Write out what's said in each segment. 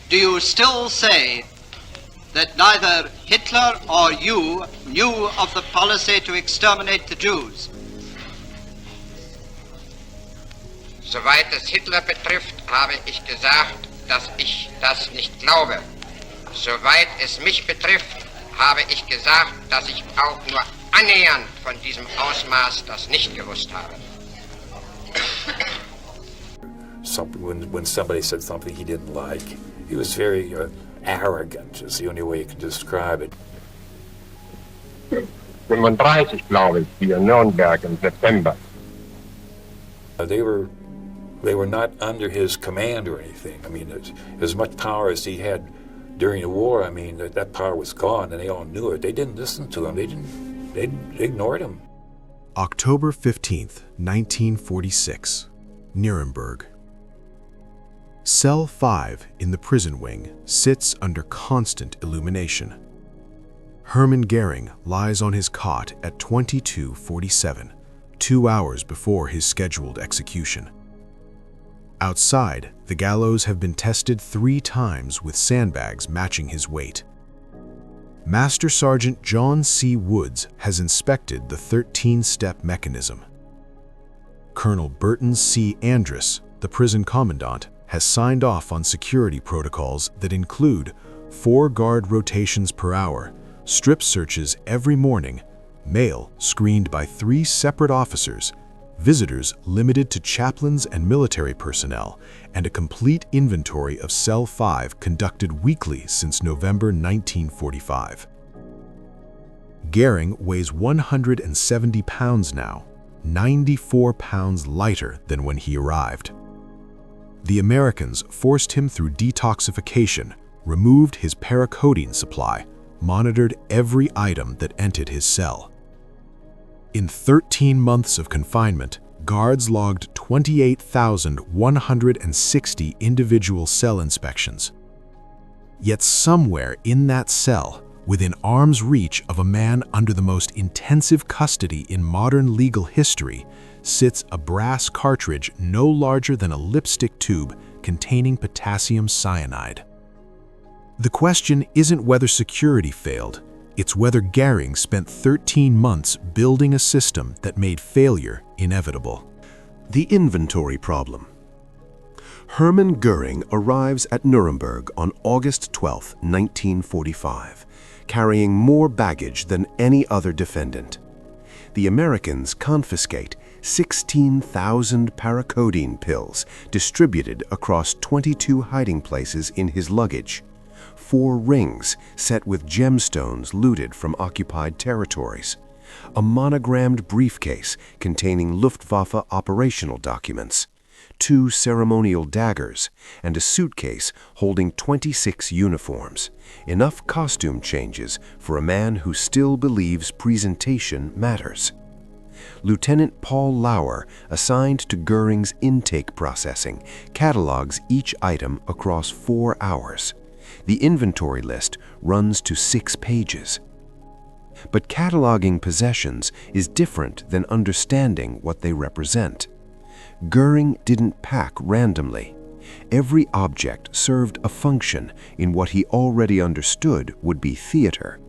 do you still say that neither Hitler or you knew of the policy to exterminate the Jews? Soweit es Hitler betrifft, habe ich gesagt, dass ich das nicht glaube. Soweit es mich betrifft, habe ich gesagt, dass ich auch nur annähernd von diesem Ausmaß das nicht gewusst habe. When somebody said something he didn't like, he was very arrogant, is the only way you can describe it. 35, glaube ich, hier in Nuremberg im September. They were not under his command or anything. I mean, as much power as he had during the war, I mean, that power was gone, and they all knew it. They didn't listen to him. They ignored him. October 15th, 1946, Nuremberg. Cell 5 in the prison wing sits under constant illumination. Hermann Göring lies on his cot at 22:47, 2 hours before his scheduled execution. Outside, the gallows have been tested 3 times with sandbags matching his weight. Master Sergeant John C. Woods has inspected the 13-step mechanism. Colonel Burton C. Andrus, the prison commandant, has signed off on security protocols that include 4 guard rotations per hour, strip searches every morning, mail screened by 3 separate officers, visitors limited to chaplains and military personnel, and a complete inventory of Cell 5 conducted weekly since November 1945. Göring weighs 170 pounds now, 94 pounds lighter than when he arrived. The Americans forced him through detoxification, removed his paracodeine supply, monitored every item that entered his cell. In 13 months of confinement, guards logged 28,160 individual cell inspections. Yet somewhere in that cell, within arm's reach of a man under the most intensive custody in modern legal history, sits a brass cartridge no larger than a lipstick tube containing potassium cyanide. The question isn't whether security failed, it's whether Göring spent 13 months building a system that made failure inevitable. The inventory problem. Hermann Göring arrives at Nuremberg on August 12, 1945, carrying more baggage than any other defendant. The Americans confiscate 16,000 paracodeine pills distributed across 22 hiding places in his luggage, 4 rings set with gemstones looted from occupied territories, a monogrammed briefcase containing Luftwaffe operational documents, 2 ceremonial daggers, and a suitcase holding 26 uniforms, enough costume changes for a man who still believes presentation matters. Lieutenant Paul Lauer, assigned to Göring's intake processing, catalogs each item across 4 hours. The inventory list runs to 6 pages. But cataloging possessions is different than understanding what they represent. Göring didn't pack randomly. Every object served a function in what he already understood would be theater.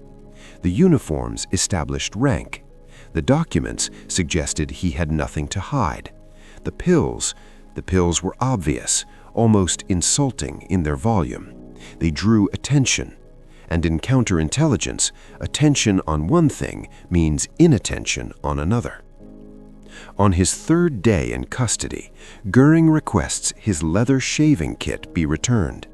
The uniforms established rank. The documents suggested he had nothing to hide. The pills were obvious, almost insulting in their volume. They drew attention. And in counterintelligence, attention on one thing means inattention on another. On his 3rd day in custody, Göring requests his leather shaving kit be returned.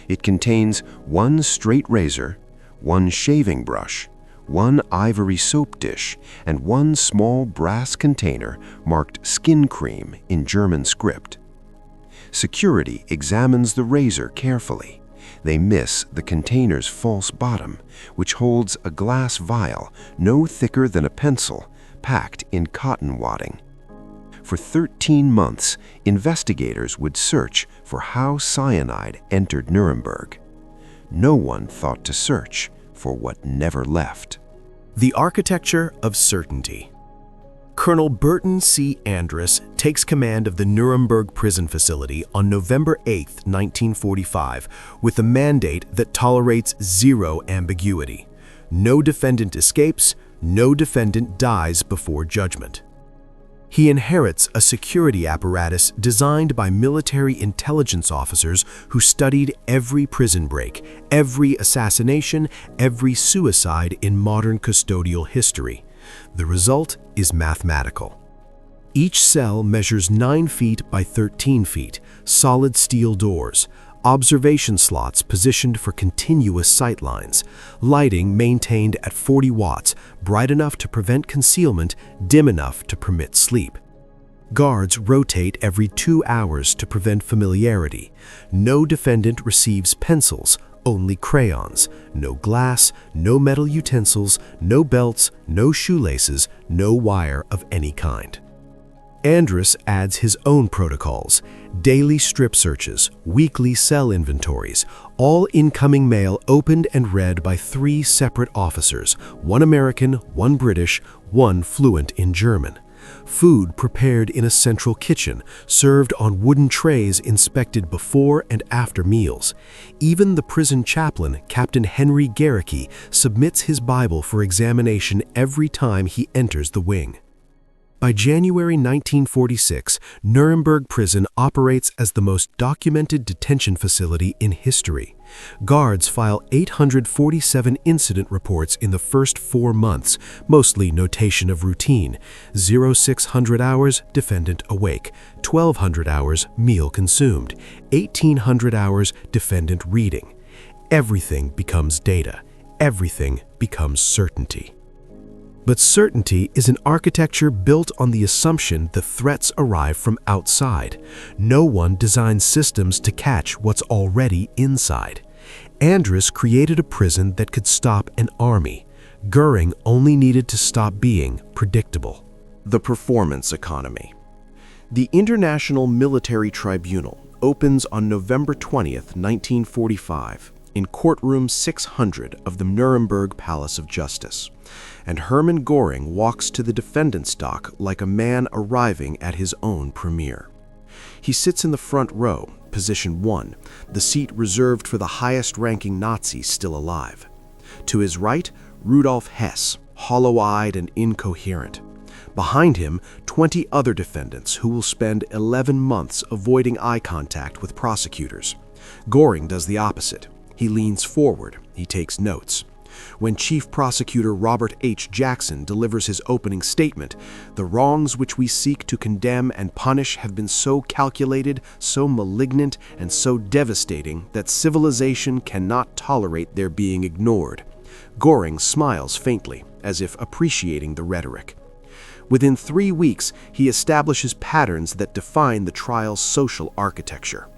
It contains 1 straight razor, 1 shaving brush, 1 ivory soap dish, and 1 small brass container marked skin cream in German script. Security examines the razor carefully. They miss the container's false bottom, which holds a glass vial no thicker than a pencil, packed in cotton wadding. For 13 months, investigators would search for how cyanide entered Nuremberg. No one thought to search for what never left. The architecture of certainty. Colonel Burton C. Andrus takes command of the Nuremberg prison facility on November 8, 1945, with a mandate that tolerates zero ambiguity. No defendant escapes, no defendant dies before judgment. He inherits a security apparatus designed by military intelligence officers who studied every prison break, every assassination, every suicide in modern custodial history. The result is mathematical. Each cell measures 9 feet by 13 feet, solid steel doors, observation slots positioned for continuous sight lines, lighting maintained at 40 watts, bright enough to prevent concealment, dim enough to permit sleep. Guards rotate every 2 hours to prevent familiarity. No defendant receives pencils, only crayons. No glass, no metal utensils, no belts, no shoelaces, no wire of any kind. Andrus adds his own protocols: daily strip searches, weekly cell inventories, all incoming mail opened and read by 3 separate officers, 1 American, 1 British, 1 fluent in German. Food prepared in a central kitchen, served on wooden trays inspected before and after meals. Even the prison chaplain, Captain Henry Göring, submits his Bible for examination every time he enters the wing. By January 1946, Nuremberg Prison operates as the most documented detention facility in history. Guards file 847 incident reports in the first 4 months, mostly notation of routine: 0600 hours, defendant awake; 1200 hours, meal consumed; 1800 hours, defendant reading. Everything becomes data. Everything becomes certainty. But certainty is an architecture built on the assumption the threats arrive from outside. No one designs systems to catch what's already inside. Andrus created a prison that could stop an army. Göring only needed to stop being predictable. The performance economy. The International Military Tribunal opens on November 20th, 1945, in courtroom 600 of the Nuremberg Palace of Justice, and Hermann Göring walks to the defendant's dock like a man arriving at his own premiere. He sits in the front row, position 1, the seat reserved for the highest-ranking Nazi still alive. To his right, Rudolf Hess, hollow-eyed and incoherent. Behind him, 20 other defendants who will spend 11 months avoiding eye contact with prosecutors. Göring does the opposite. He leans forward. He takes notes. When Chief Prosecutor Robert H. Jackson delivers his opening statement, the wrongs which we seek to condemn and punish have been so calculated, so malignant, and so devastating that civilization cannot tolerate their being ignored. Göring smiles faintly, as if appreciating the rhetoric. Within 3 weeks, he establishes patterns that define the trial's social architecture.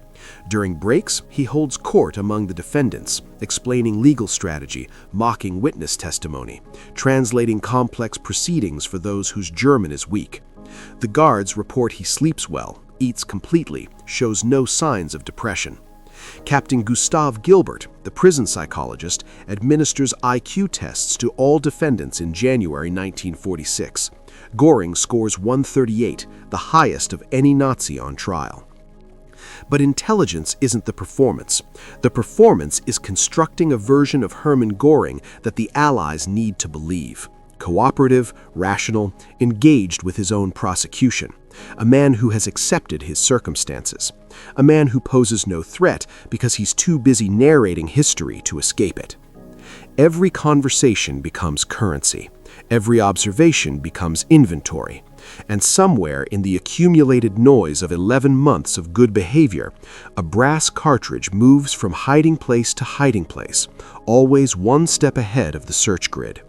During breaks, he holds court among the defendants, explaining legal strategy, mocking witness testimony, translating complex proceedings for those whose German is weak. The guards report he sleeps well, eats completely, shows no signs of depression. Captain Gustav Gilbert, the prison psychologist, administers IQ tests to all defendants in January 1946. Göring scores 138, the highest of any Nazi on trial. But intelligence isn't the performance. The performance is constructing a version of Hermann Göring that the Allies need to believe. Cooperative, rational, engaged with his own prosecution. A man who has accepted his circumstances. A man who poses no threat because he's too busy narrating history to escape it. Every conversation becomes currency. Every observation becomes inventory. And somewhere in the accumulated noise of 11 months of good behavior, a brass cartridge moves from hiding place to hiding place, always one step ahead of the search grid.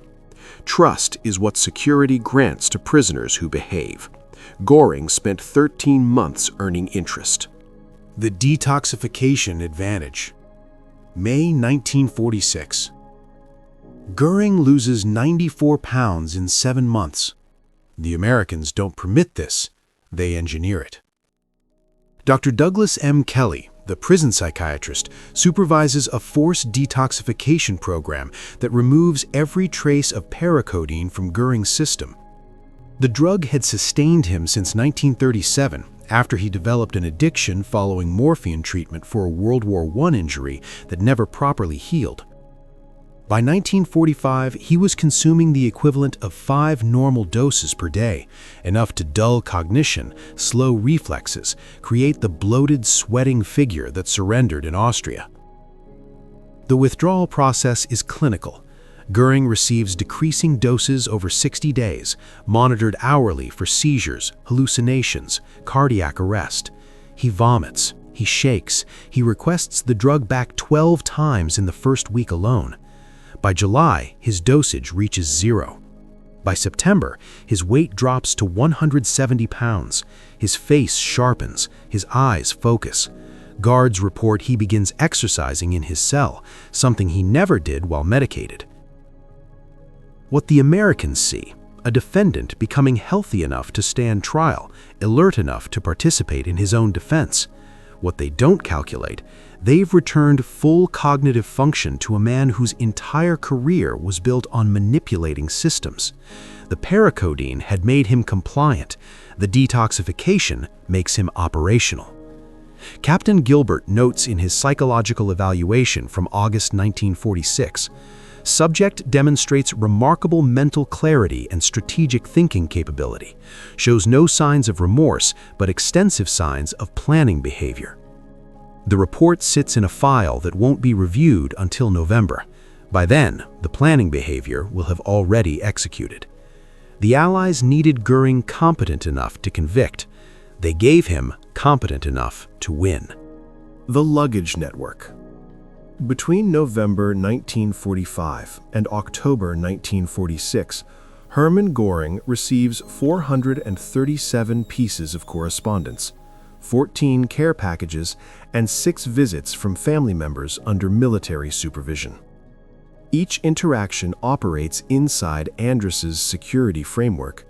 Trust is what security grants to prisoners who behave. Göring spent 13 months earning interest. The detoxification advantage. May 1946. Göring loses 94 pounds in 7 months. The Americans don't permit this, they engineer it. Dr. Douglas M. Kelly, the prison psychiatrist, supervises a forced detoxification program that removes every trace of paracodeine from Göring's system. The drug had sustained him since 1937, after he developed an addiction following morphine treatment for a World War I injury that never properly healed. By 1945, he was consuming the equivalent of 5 normal doses per day, enough to dull cognition, slow reflexes, create the bloated, sweating figure that surrendered in Austria. The withdrawal process is clinical. Göring receives decreasing doses over 60 days, monitored hourly for seizures, hallucinations, cardiac arrest. He vomits, he shakes, he requests the drug back 12 times in the first week alone. By July, his dosage reaches 0. By September, his weight drops to 170 pounds. His face sharpens, his eyes focus. Guards report he begins exercising in his cell, something he never did while medicated. What the Americans see, a defendant becoming healthy enough to stand trial, alert enough to participate in his own defense. What they don't calculate, they've returned full cognitive function to a man whose entire career was built on manipulating systems. The paracodeine had made him compliant. The detoxification makes him operational. Captain Gilbert notes in his psychological evaluation from August 1946, subject demonstrates remarkable mental clarity and strategic thinking capability, shows no signs of remorse but extensive signs of planning behavior. The report sits in a file that won't be reviewed until November. By then, the planning behavior will have already executed. The Allies needed Göring competent enough to convict. They gave him competent enough to win. The luggage network. Between November 1945 and October 1946, Hermann Göring receives 437 pieces of correspondence, 14 care packages, and 6 visits from family members under military supervision. Each interaction operates inside Andrus's security framework.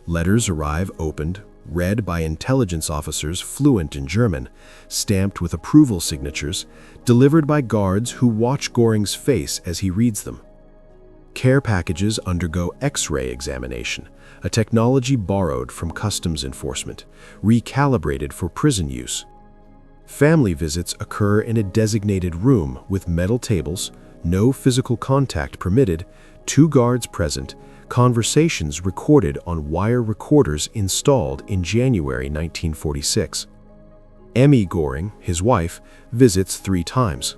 Letters arrive opened, read by intelligence officers fluent in German, stamped with approval signatures, delivered by guards who watch Göring's face as he reads them. Care packages undergo X-ray examination, a technology borrowed from customs enforcement, recalibrated for prison use. Family visits occur in a designated room with metal tables, no physical contact permitted, 2 guards present, conversations recorded on wire recorders installed in January 1946. Emmy Göring, his wife, visits 3 times.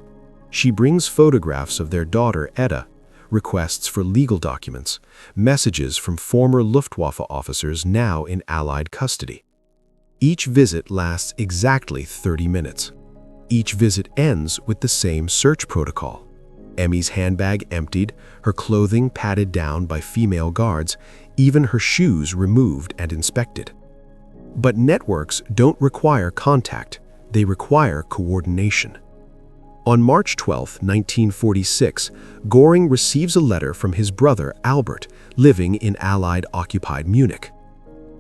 She brings photographs of their daughter Edda, requests for legal documents, messages from former Luftwaffe officers now in Allied custody. Each visit lasts exactly 30 minutes. Each visit ends with the same search protocol. Emmy's handbag emptied, her clothing patted down by female guards, even her shoes removed and inspected. But networks don't require contact, they require coordination. On March 12, 1946, Göring receives a letter from his brother Albert, living in Allied-occupied Munich.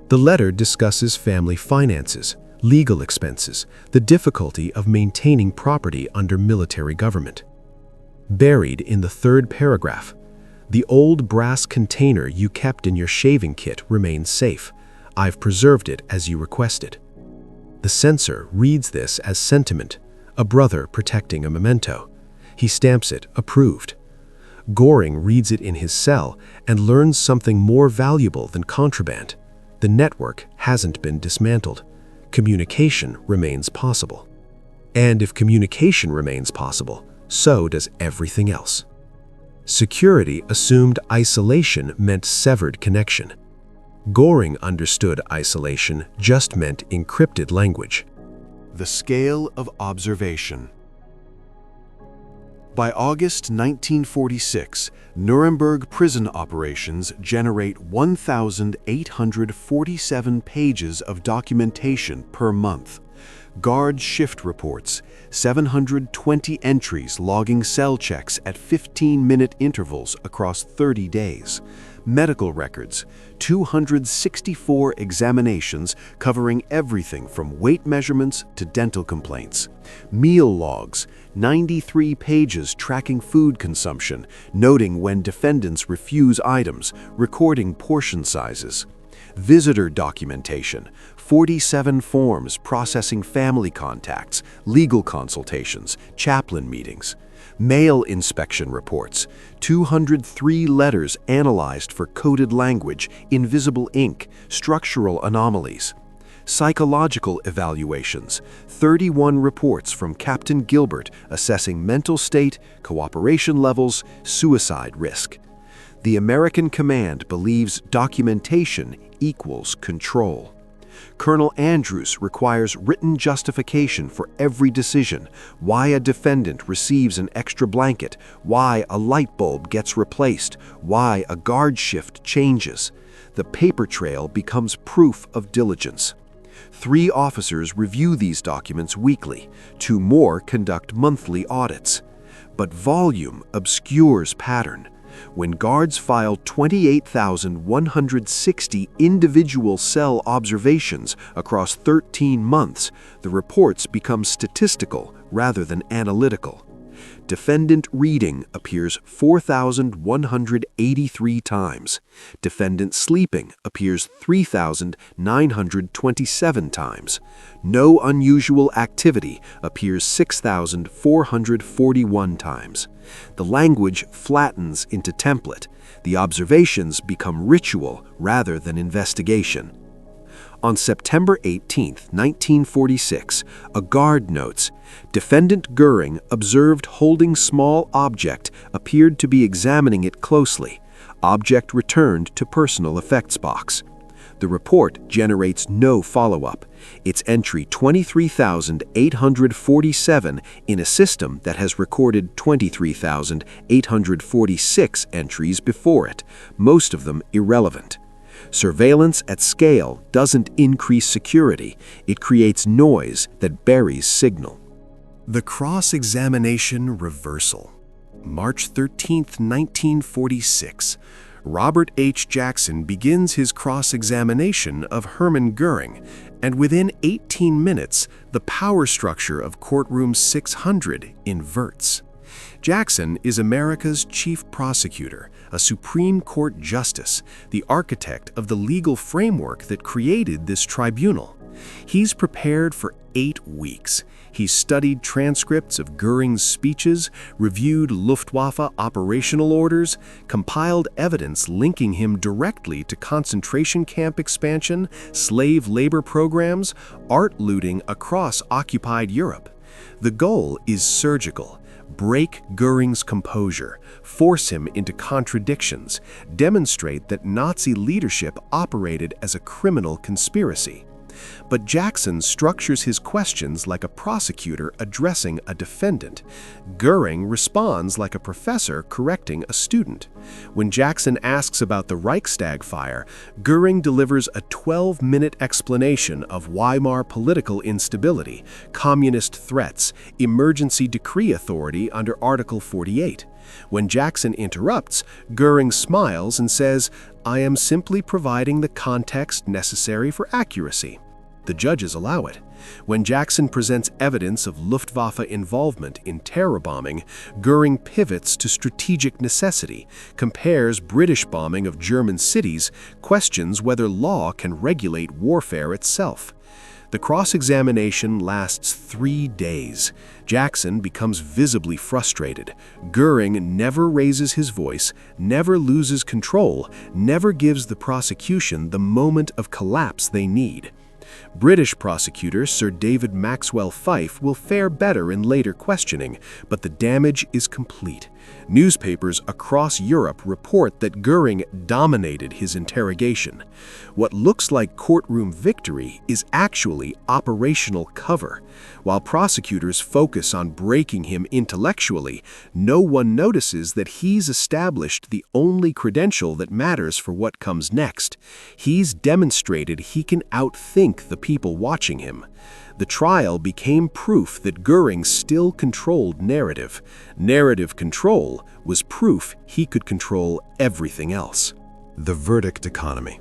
The letter discusses family finances, legal expenses, the difficulty of maintaining property under military government. Buried in the 3rd paragraph, the old brass container you kept in your shaving kit remains safe. I've preserved it as you requested. The censor reads this as sentiment, a brother protecting a memento. He stamps it, approved. Göring reads it in his cell and learns something more valuable than contraband. The network hasn't been dismantled. Communication remains possible. And if communication remains possible, so does everything else. Security assumed isolation meant severed connection. Göring understood isolation just meant encrypted language. The scale of observation. By August 1946, Nuremberg prison operations generate 1,847 pages of documentation per month. Guard shift reports, 720 entries logging cell checks at 15-minute intervals across 30 days. Medical records, 264 examinations covering everything from weight measurements to dental complaints. Meal logs, 93 pages tracking food consumption, noting when defendants refuse items, recording portion sizes. visitor documentation, 47 forms processing family contacts, legal consultations, chaplain meetings, mail inspection reports, 203 letters analyzed for coded language, invisible ink, structural anomalies, psychological evaluations, 31 reports from Captain Gilbert assessing mental state, cooperation levels, suicide risk. The American command believes documentation equals control. Colonel Andrews requires written justification for every decision, why a defendant receives an extra blanket, why a light bulb gets replaced, why a guard shift changes. The paper trail becomes proof of diligence. 3 officers review these documents weekly, 2 more conduct monthly audits. But volume obscures pattern. When guards file 28,160 individual cell observations across 13 months, the reports become statistical rather than analytical. Defendant reading appears 4,183 times. Defendant sleeping appears 3,927 times. No unusual activity appears 6,441 times. The language flattens into template. The observations become ritual rather than investigation. On September 18, 1946, a guard notes, Defendant Göring observed holding small object appeared to be examining it closely. Object returned to personal effects box. The report generates no follow-up. Its entry 23,847 in a system that has recorded 23,846 entries before it, most of them irrelevant. Surveillance at scale doesn't increase security, it creates noise that buries signal. The cross-examination reversal. March 13, 1946. Robert H. Jackson begins his cross-examination of Hermann Göring, and within 18 minutes, the power structure of courtroom 600 inverts. Jackson is America's chief prosecutor, a Supreme Court justice, the architect of the legal framework that created this tribunal. He's prepared for 8 weeks. He's studied transcripts of Göring's speeches, reviewed Luftwaffe operational orders, compiled evidence linking him directly to concentration camp expansion, slave labor programs, art looting across occupied Europe. The goal is surgical. Break Göring's composure, force him into contradictions, demonstrate that Nazi leadership operated as a criminal conspiracy. But Jackson structures his questions like a prosecutor addressing a defendant. Göring responds like a professor correcting a student. When Jackson asks about the Reichstag fire, Göring delivers a 12-minute explanation of Weimar political instability, communist threats, emergency decree authority under Article 48. When Jackson interrupts, Göring smiles and says, "I am simply providing the context necessary for accuracy." The judges allow it. When Jackson presents evidence of Luftwaffe involvement in terror bombing, Göring pivots to strategic necessity, compares British bombing of German cities, questions whether law can regulate warfare itself. The cross-examination lasts 3 days. Jackson becomes visibly frustrated. Göring never raises his voice, never loses control, never gives the prosecution the moment of collapse they need. British prosecutor Sir David Maxwell Fyfe will fare better in later questioning, but the damage is complete. Newspapers across Europe report that Göring dominated his interrogation. What looks like courtroom victory is actually operational cover. While prosecutors focus on breaking him intellectually, no one notices that he's established the only credential that matters for what comes next. He's demonstrated he can outthink the people watching him. The trial became proof that Göring still controlled narrative. Narrative control was proof he could control everything else. The verdict economy.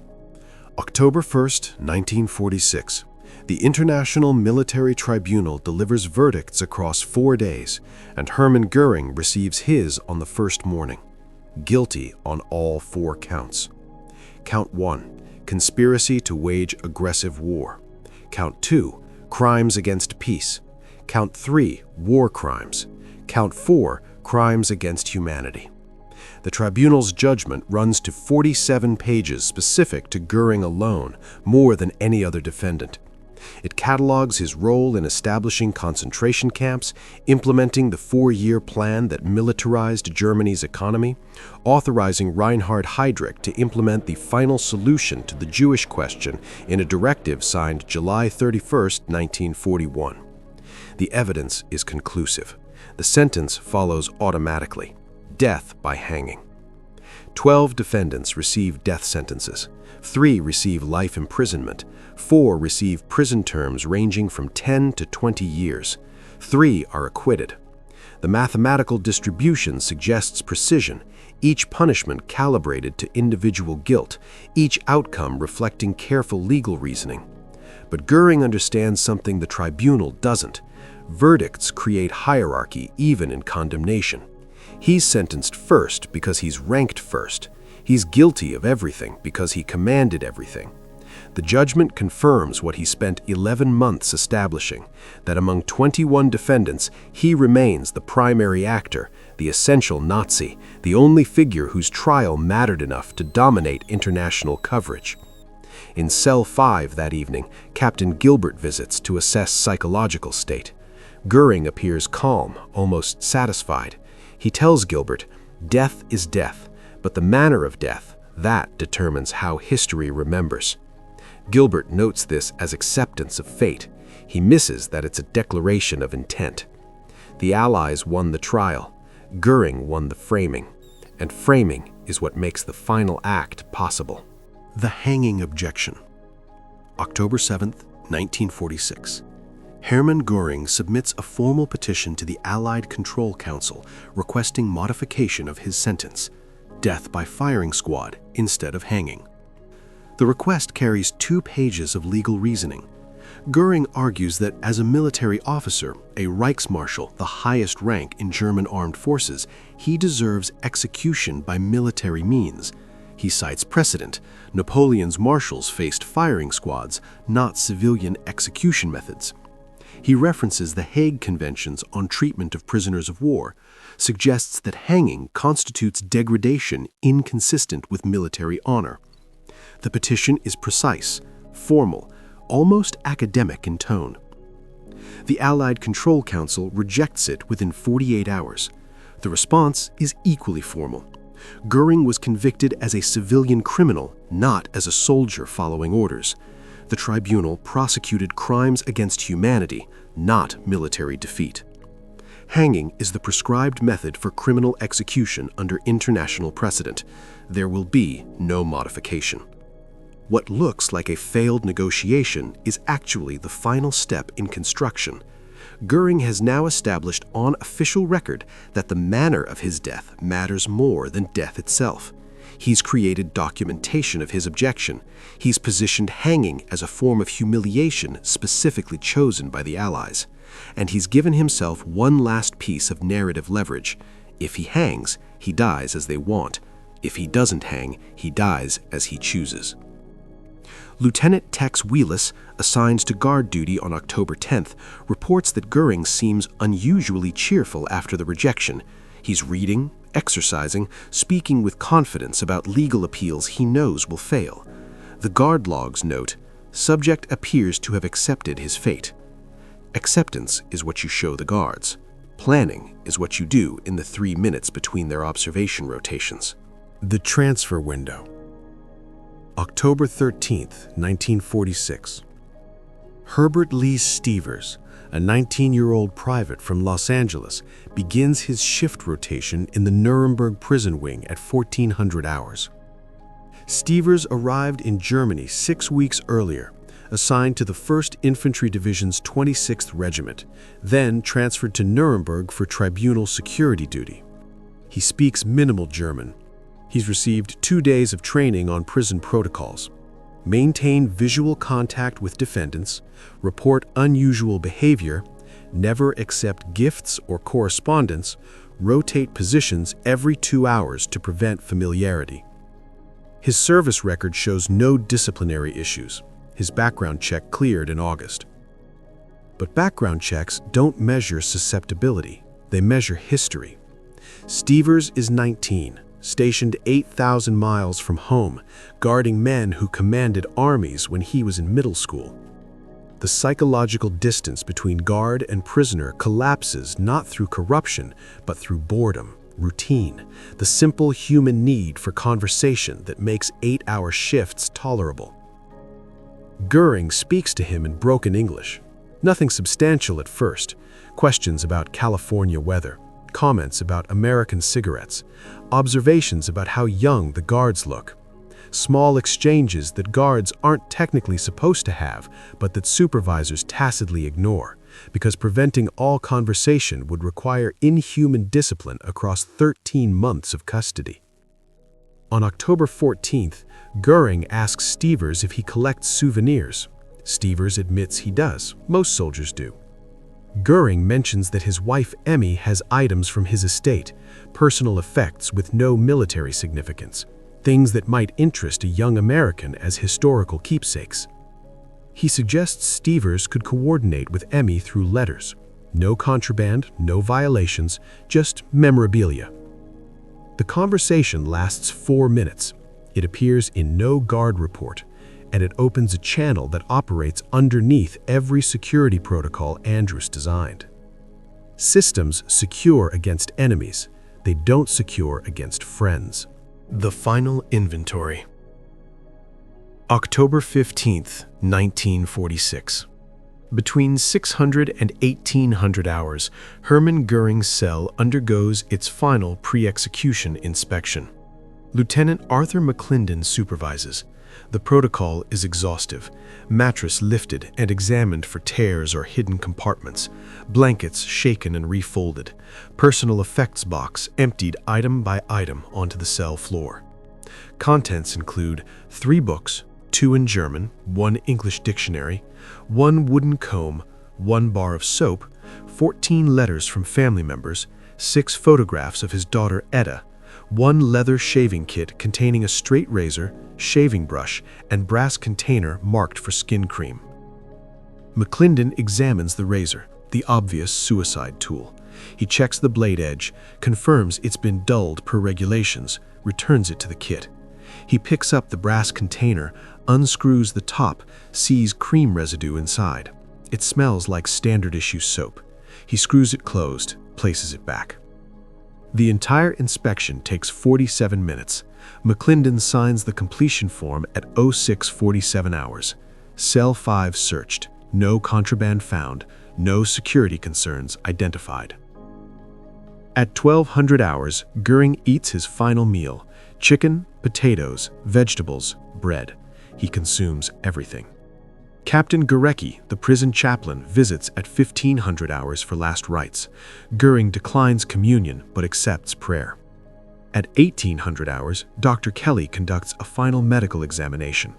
October 1st, 1946. The International Military Tribunal delivers verdicts across 4 days, and Hermann Göring receives his on the first morning. Guilty on all 4 counts. Count 1. conspiracy to wage aggressive war. Count 2, crimes against peace. Count 3, war crimes. Count 4, crimes against humanity. The tribunal's judgment runs to 47 pages specific to Göring alone, more than any other defendant. It catalogs his role in establishing concentration camps, implementing the 4-year plan that militarized Germany's economy, authorizing Reinhard Heydrich to implement the final solution to the Jewish question in a directive signed July 31, 1941. The evidence is conclusive. The sentence follows automatically: death by hanging. 12 defendants receive death sentences. 3 receive life imprisonment. 4 receive prison terms ranging from 10 to 20 years. 3 are acquitted. The mathematical distribution suggests precision, each punishment calibrated to individual guilt, each outcome reflecting careful legal reasoning. But Göring understands something the tribunal doesn't. Verdicts create hierarchy even in condemnation. He's sentenced first because he's ranked first. He's guilty of everything because he commanded everything. The judgment confirms what he spent 11 months establishing, that among 21 defendants, he remains the primary actor, the essential Nazi, the only figure whose trial mattered enough to dominate international coverage. In Cell 5 that evening, Captain Gilbert visits to assess psychological state. Göring appears calm, almost satisfied. He tells Gilbert, "Death is death, but the manner of death, that determines how history remembers." Gilbert notes this as acceptance of fate. He misses that it's a declaration of intent. The Allies won the trial. Göring won the framing. And framing is what makes the final act possible. The hanging objection. October 7, 1946. Hermann Göring submits a formal petition to the Allied Control Council requesting modification of his sentence, death by firing squad instead of hanging. The request carries 2 pages of legal reasoning. Göring argues that as a military officer, a Reichsmarschall, the highest rank in German armed forces, he deserves execution by military means. He cites precedent. Napoleon's marshals faced firing squads, not civilian execution methods. He references the Hague Conventions on treatment of prisoners of war, suggests that hanging constitutes degradation inconsistent with military honor. The petition is precise, formal, almost academic in tone. The Allied Control Council rejects it within 48 hours. The response is equally formal. Göring was convicted as a civilian criminal, not as a soldier following orders. The tribunal prosecuted crimes against humanity, not military defeat. Hanging is the prescribed method for criminal execution under international precedent. There will be no modification. What looks like a failed negotiation is actually the final step in construction. Göring has now established on official record that the manner of his death matters more than death itself. He's created documentation of his objection. He's positioned hanging as a form of humiliation specifically chosen by the Allies. And he's given himself one last piece of narrative leverage. If he hangs, he dies as they want. If he doesn't hang, he dies as he chooses. Lieutenant Tex Wheelis, assigned to guard duty on October 10th, reports that Göring seems unusually cheerful after the rejection. He's reading, exercising, speaking with confidence about legal appeals he knows will fail. The guard logs note, "Subject appears to have accepted his fate." Acceptance is what you show the guards. Planning is what you do in the 3 minutes between their observation rotations. The transfer window. October 13th, 1946. Herbert Lee Stevers, a 19-year-old private from Los Angeles, begins his shift rotation in the Nuremberg prison wing at 1400 hours. Stevers arrived in Germany 6 weeks earlier, assigned to the 1st Infantry Division's 26th Regiment, then transferred to Nuremberg for tribunal security duty. He speaks minimal German. He's received 2 days of training on prison protocols. Maintain visual contact with defendants, report unusual behavior, never accept gifts or correspondence, rotate positions every 2 hours to prevent familiarity. His service record shows no disciplinary issues. His background check cleared in August. But background checks don't measure susceptibility. They measure history. Stevers is 19, stationed 8,000 miles from home, guarding men who commanded armies when he was in middle school. The psychological distance between guard and prisoner collapses not through corruption, but through boredom, routine, the simple human need for conversation that makes 8-hour shifts tolerable. Göring speaks to him in broken English. Nothing substantial at first. Questions about California weather, comments about American cigarettes, observations about how young the guards look. Small exchanges that guards aren't technically supposed to have, but that supervisors tacitly ignore, because preventing all conversation would require inhuman discipline across 13 months of custody. On October 14th, Göring asks Stevers if he collects souvenirs. Stevers admits he does. Most soldiers do. Göring mentions that his wife Emmy has items from his estate, personal effects with no military significance, things that might interest a young American as historical keepsakes. He suggests Stevers could coordinate with Emmy through letters. No contraband, no violations, just memorabilia. The conversation lasts 4 minutes. It appears in no guard report, and it opens a channel that operates underneath every security protocol Andrus designed. Systems secure against enemies. They don't secure against friends. The final inventory. October 15th, 1946. Between 600 and 1800 hours, Hermann Göring's cell undergoes its final pre-execution inspection. Lieutenant Arthur McClendon supervises. The protocol is exhaustive. Mattress lifted and examined for tears or hidden compartments. Blankets shaken and refolded. Personal effects box emptied item by item onto the cell floor. Contents include 3 books, 2 in German, 1 English dictionary, 1 wooden comb, 1 bar of soap, 14 letters from family members, 6 photographs of his daughter Etta, 1 leather shaving kit containing a straight razor, shaving brush, and brass container marked for skin cream. McClendon examines the razor, the obvious suicide tool. He checks the blade edge, confirms it's been dulled per regulations, returns it to the kit. He picks up the brass container, unscrews the top, sees cream residue inside. It smells like standard issue soap. He screws it closed, places it back. The entire inspection takes 47 minutes. McClendon signs the completion form at 06:47 hours. Cell 5 searched. No contraband found. No security concerns identified. At 1200 hours, Göring eats his final meal. Chicken, potatoes, vegetables, bread. He consumes everything. Captain Gorecki, the prison chaplain, visits at 1500 hours for last rites. Göring declines communion but accepts prayer. At 1800 hours, Dr. Kelly conducts a final medical examination.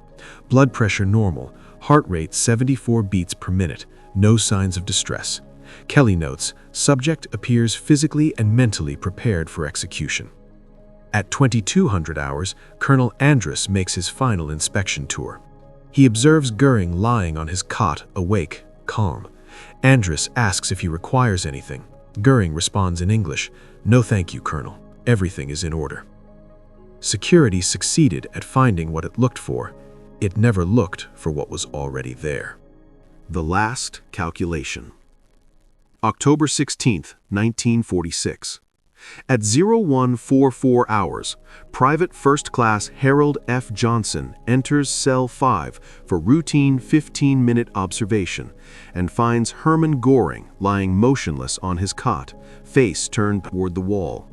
Blood pressure normal, heart rate 74 beats per minute, no signs of distress. Kelly notes, subject appears physically and mentally prepared for execution. At 2200 hours, Colonel Andrus makes his final inspection tour. He observes Göring lying on his cot, awake, calm. Andrus asks if he requires anything. Göring responds in English, "No thank you, Colonel. Everything is in order." Security succeeded at finding what it looked for. It never looked for what was already there. The last calculation. October 16th, 1946. At 0144 hours, Private First Class Harold F. Johnson enters Cell 5 for routine 15-minute observation and finds Hermann Göring lying motionless on his cot, face turned toward the wall.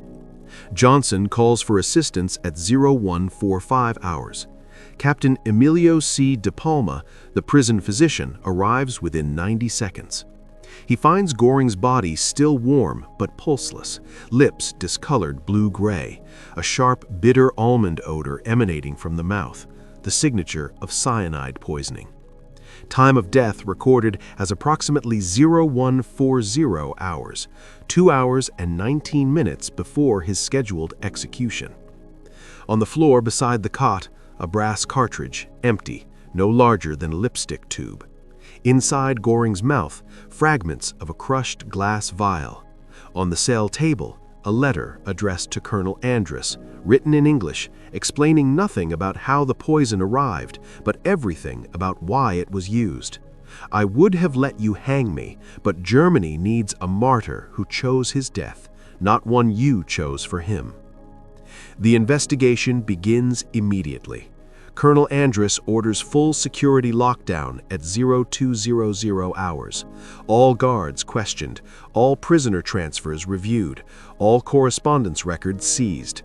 Johnson calls for assistance at 0145 hours. Captain Emilio C. De Palma, the prison physician, arrives within 90 seconds. He finds Göring's body still warm but pulseless, lips discolored blue-gray, a sharp, bitter almond odor emanating from the mouth, the signature of cyanide poisoning. Time of death recorded as approximately 0140 hours, 2 hours and 19 minutes before his scheduled execution. On the floor beside the cot, A brass cartridge, empty, no larger than a lipstick tube. Inside Goring's mouth, fragments of a crushed glass vial. On the cell table, a letter addressed to Colonel Andrus, written in English, explaining nothing about how the poison arrived, but everything about why it was used. I would have let you hang me, but Germany needs a martyr who chose his death, not one you chose for him. The investigation begins immediately. Colonel Andrus orders full security lockdown at 0200 hours. All guards questioned, all prisoner transfers reviewed, all correspondence records seized.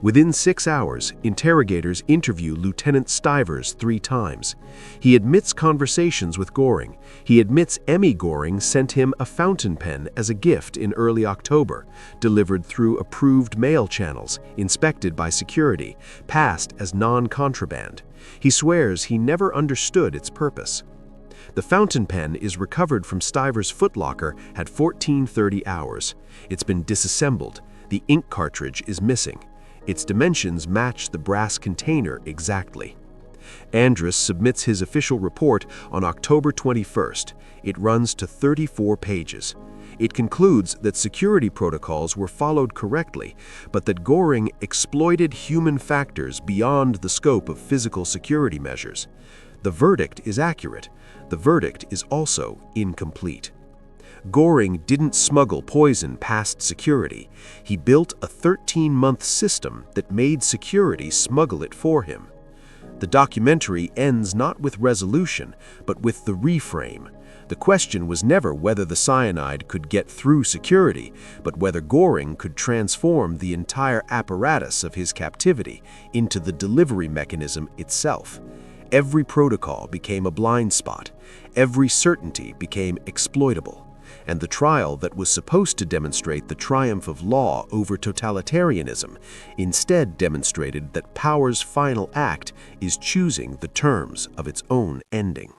Within 6 hours, interrogators interview Lieutenant Stivers 3 times. He admits conversations with Goring. He admits Emmy Goring sent him a fountain pen as a gift in early October, delivered through approved mail channels, inspected by security, passed as non-contraband. He swears he never understood its purpose. The fountain pen is recovered from Stivers' footlocker at 14:30 hours. It's been disassembled. The ink cartridge is missing. Its dimensions match the brass container exactly. Andrus submits his official report on October 21st. It runs to 34 pages. It concludes that security protocols were followed correctly, but that Goring exploited human factors beyond the scope of physical security measures. The verdict is accurate. The verdict is also incomplete. Goring didn't smuggle poison past security. He built a 13-month system that made security smuggle it for him. The documentary ends not with resolution, but with the reframe. The question was never whether the cyanide could get through security, but whether Goring could transform the entire apparatus of his captivity into the delivery mechanism itself. Every protocol became a blind spot. Every certainty became exploitable. And the trial that was supposed to demonstrate the triumph of law over totalitarianism instead demonstrated that power's final act is choosing the terms of its own ending.